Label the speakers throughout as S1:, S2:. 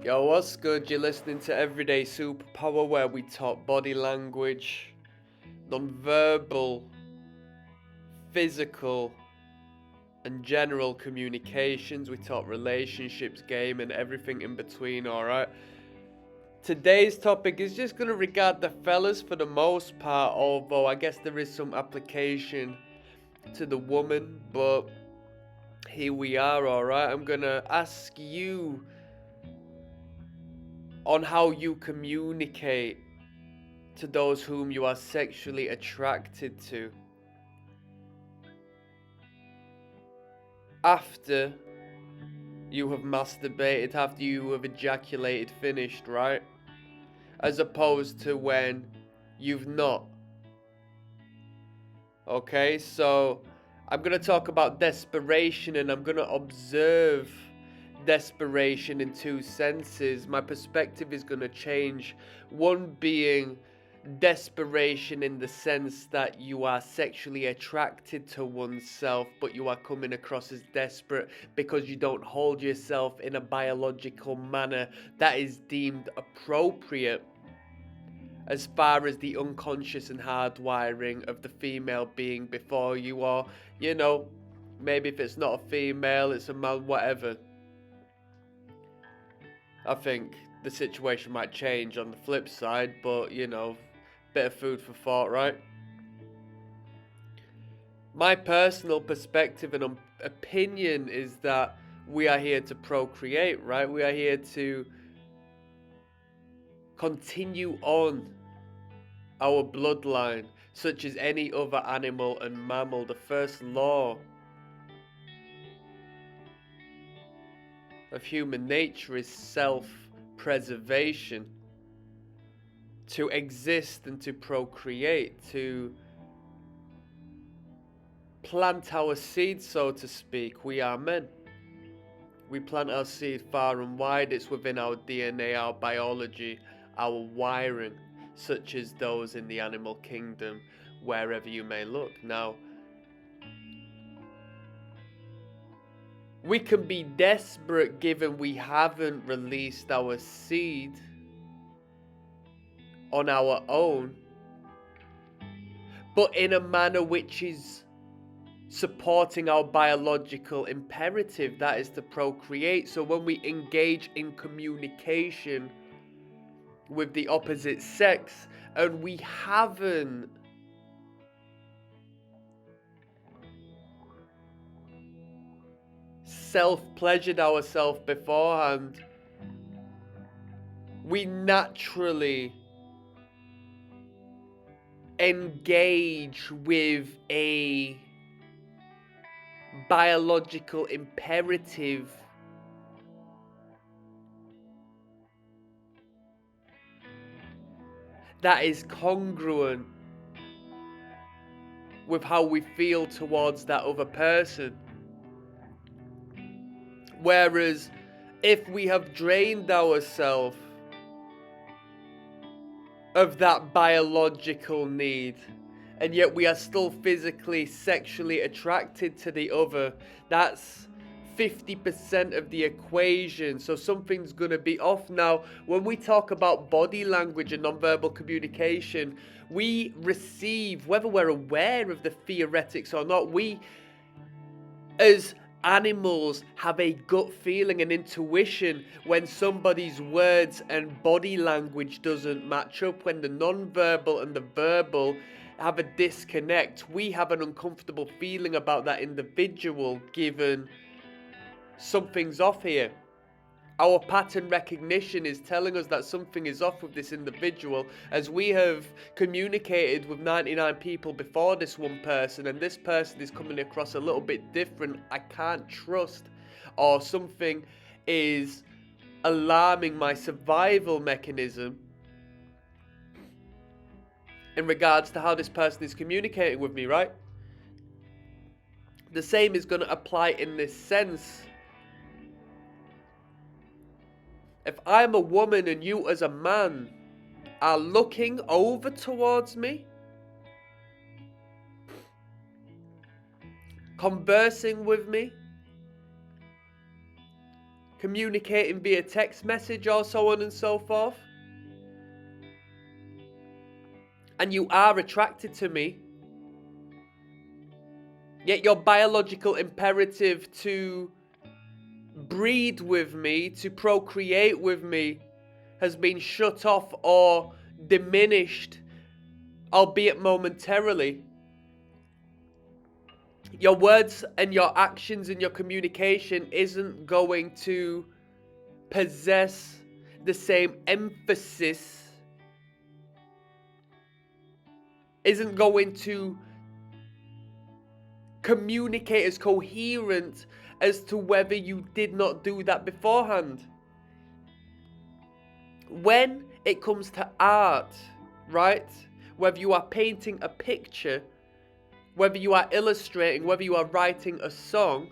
S1: Yo, what's good? You're listening to Everyday Superpower, where we talk body language, non-verbal, physical, and general communications. We talk relationships, game, and everything in between, alright? Today's topic is just going to regard the fellas for the most part, although I guess there is some application to the woman, but here we are, alright? I'm going to ask you on how you communicate to those whom you are sexually attracted to after you have masturbated, after you have ejaculated, finished, right? As opposed to when you've not. Okay, so I'm going to talk about desperation, and I'm going to observe desperation in two senses. My perspective is going to change. One being desperation in the sense that you are sexually attracted to oneself, but you are coming across as desperate because you don't hold yourself in a biological manner that is deemed appropriate as far as the unconscious and hardwiring of the female being before you, or, you know, maybe if it's not a female, it's a man, whatever. I think the situation might change on the flip side, but, you know, bit of food for thought, right? My personal perspective and opinion is that we are here to procreate, right? We are here to continue on our bloodline, such as any other animal and mammal. The first law of human nature is self-preservation. To exist and to procreate, to plant our seed, so to speak. We are men. We plant our seed far and wide. It's within our DNA, our biology, our wiring, such as those in the animal kingdom, wherever you may look. Now, we can be desperate given we haven't released our seed on our own, but in a manner which is supporting our biological imperative, that is to procreate. So when we engage in communication with the opposite sex and we haven't self-pleasured ourselves beforehand, we naturally engage with a biological imperative that is congruent with how we feel towards that other person. Whereas if we have drained ourselves of that biological need, and yet we are still physically, sexually attracted to the other, that's 50% of the equation. So something's going to be off. Now, when we talk about body language and nonverbal communication, we receive, whether we're aware of the theoretics or not, we, as animals, have a gut feeling and intuition when somebody's words and body language doesn't match up, when the non-verbal and the verbal have a disconnect. We have an uncomfortable feeling about that individual, given something's off here. Our pattern recognition is telling us that something is off with this individual, as we have communicated with 99 people before this one person, and this person is coming across a little bit different. I can't trust, or something is alarming my survival mechanism in regards to how this person is communicating with me, right? The same is going to apply in this sense. If I'm a woman and you as a man are looking over towards me, conversing with me, communicating via text message or so on and so forth, and you are attracted to me, yet your biological imperative to breed with me, to procreate with me, has been shut off or diminished, albeit momentarily, your words and your actions and your communication isn't going to possess the same emphasis, isn't going to communicate as coherent as to whether you did not do that beforehand. When it comes to art, right? Whether you are painting a picture, whether you are illustrating, whether you are writing a song,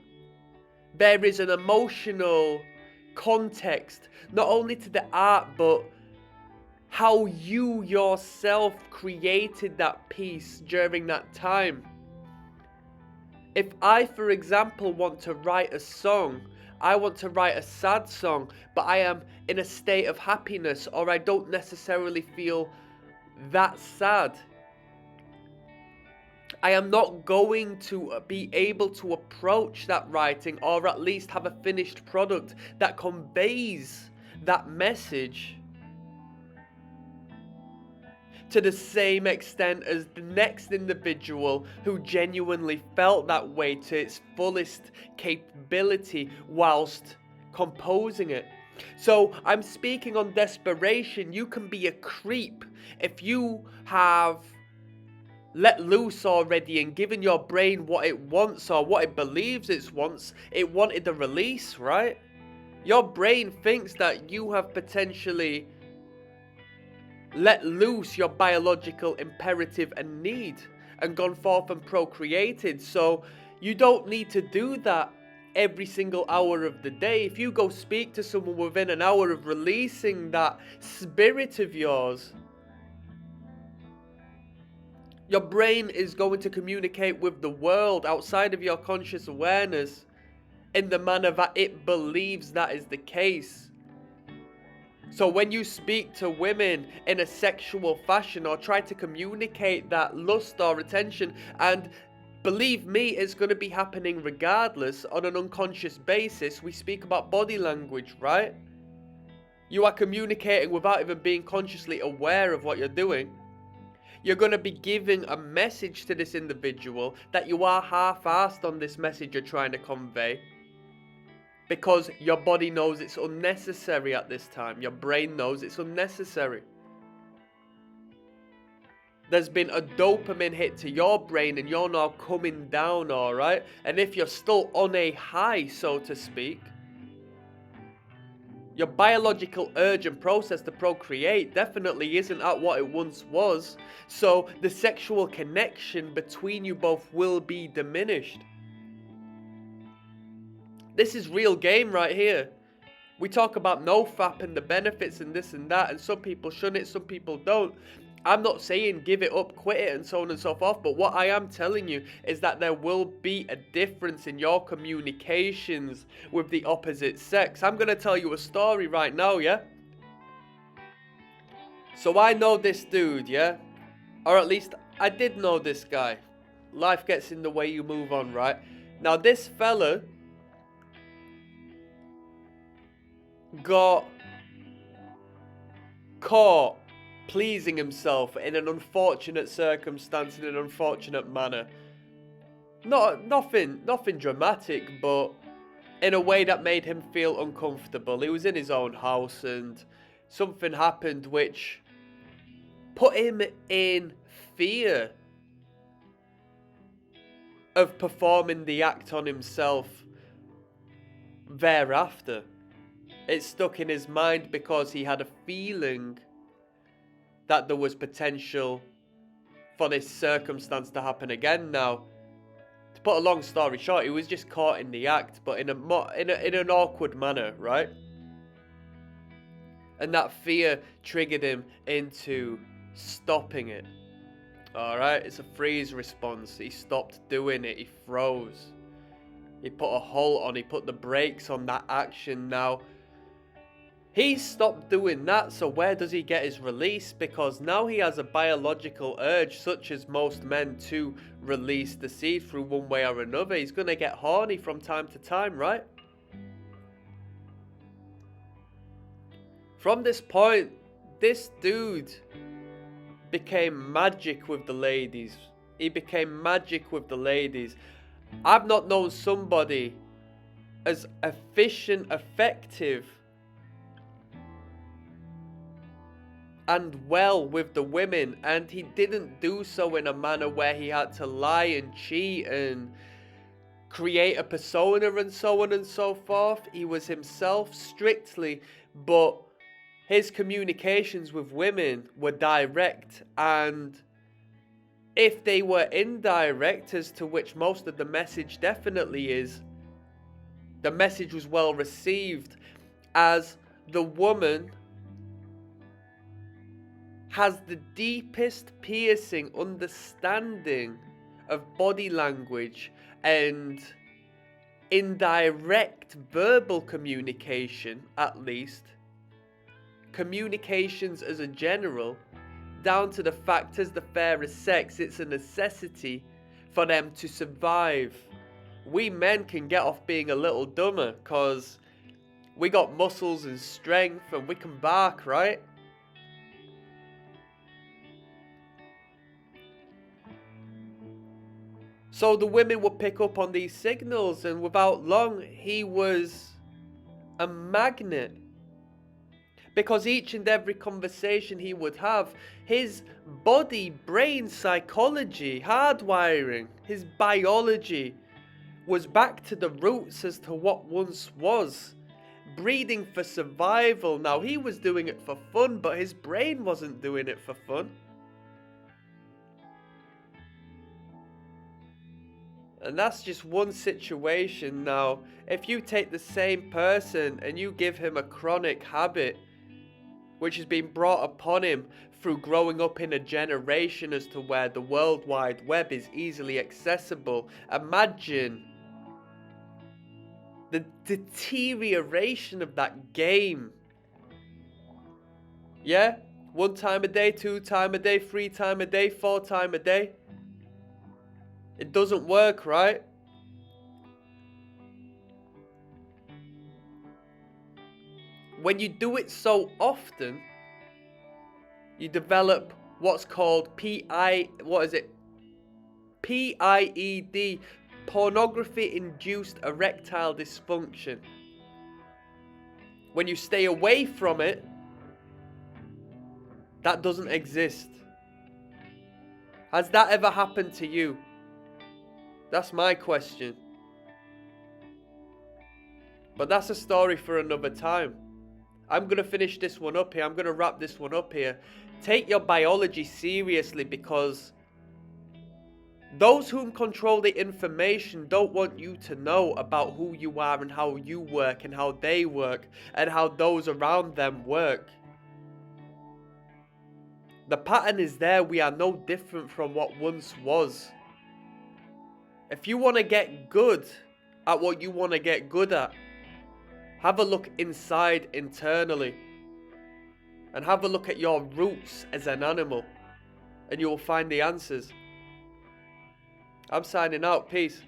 S1: there is an emotional context, not only to the art, but how you yourself created that piece during that time. If I, for example, want to write a song, I want to write a sad song, but I am in a state of happiness, or I don't necessarily feel that sad, I am not going to be able to approach that writing, or at least have a finished product that conveys that message to the same extent as the next individual who genuinely felt that way to its fullest capability whilst composing it. So I'm speaking on desperation. You can be a creep if you have let loose already and given your brain what it wants or what it believes it wants. It wanted the release, right? Your brain thinks that you have potentially let loose your biological imperative and need and gone forth and procreated. So you don't need to do that every single hour of the day. If you go speak to someone within an hour of releasing that spirit of yours, your brain is going to communicate with the world outside of your conscious awareness in the manner that it believes that is the case. So when you speak to women in a sexual fashion or try to communicate that lust or attention, and believe me, it's going to be happening regardless on an unconscious basis. We speak about body language, right? You are communicating without even being consciously aware of what you're doing. You're going to be giving a message to this individual that you are half-assed on this message you're trying to convey, because your body knows it's unnecessary at this time. Your brain knows it's unnecessary. There's been a dopamine hit to your brain and you're now coming down, alright? And if you're still on a high, so to speak, your biological urge and process to procreate definitely isn't at what it once was. So the sexual connection between you both will be diminished. This is real game right here. We talk about NOFAP and the benefits and this and that, and some people shun it, some people don't. I'm not saying give it up, quit it, and so on and so forth, but what I am telling you is that there will be a difference in your communications with the opposite sex. I'm going to tell you a story right now, yeah? So I know this dude, yeah? Or at least I did know this guy. Life gets in the way, you move on, right? Now this fella got caught pleasing himself in an unfortunate circumstance, in an unfortunate manner. Nothing dramatic, but in a way that made him feel uncomfortable. He was in his own house and something happened which put him in fear of performing the act on himself thereafter. It stuck in his mind because he had a feeling that there was potential for this circumstance to happen again. Now, to put a long story short, he was just caught in the act, but in an awkward manner, right? And that fear triggered him into stopping it. Alright, it's a freeze response. He stopped doing it, he froze. He put a halt on, he put the brakes on that action. Now, he stopped doing that, so where does he get his release? Because now he has a biological urge, such as most men, to release the seed through one way or another. He's going to get horny from time to time, right? From this point, this dude became magic with the ladies. He became magic with the ladies. I've not known somebody as efficient, effective, and well with the women, and he didn't do so in a manner where he had to lie and cheat and create a persona and so on and so forth. He was himself strictly, but his communications with women were direct, and if they were indirect, as to which most of the message definitely is, the message was well received, as the woman has the deepest piercing understanding of body language and indirect verbal communication, at least communications as a general, down to the fact as the fairest sex, it's a necessity for them to survive. We men can get off being a little dumber because we got muscles and strength and we can bark, right? So the women would pick up on these signals, and without long, he was a magnet. Because each and every conversation he would have, his body, brain, psychology, hardwiring, his biology was back to the roots as to what once was. Breeding for survival. Now, he was doing it for fun, but his brain wasn't doing it for fun. And that's just one situation. Now, if you take the same person and you give him a chronic habit, which has been brought upon him through growing up in a generation as to where the World Wide Web is easily accessible, imagine the deterioration of that game. Yeah? 1 time a day, 2 time a day, 3 time a day, 4 time a day. It doesn't work, right? When you do it so often, you develop what's called PIED, pornography-induced erectile dysfunction. When you stay away from it, that doesn't exist. Has that ever happened to you? That's my question. But that's a story for another time. I'm going to finish this one up here. I'm going to wrap this one up here. Take your biology seriously, because those whom control the information don't want you to know about who you are and how you work and how they work and how those around them work. The pattern is there. We are no different from what once was. If you want to get good at what you want to get good at, have a look inside internally and have a look at your roots as an animal, and you will find the answers. I'm signing out. Peace.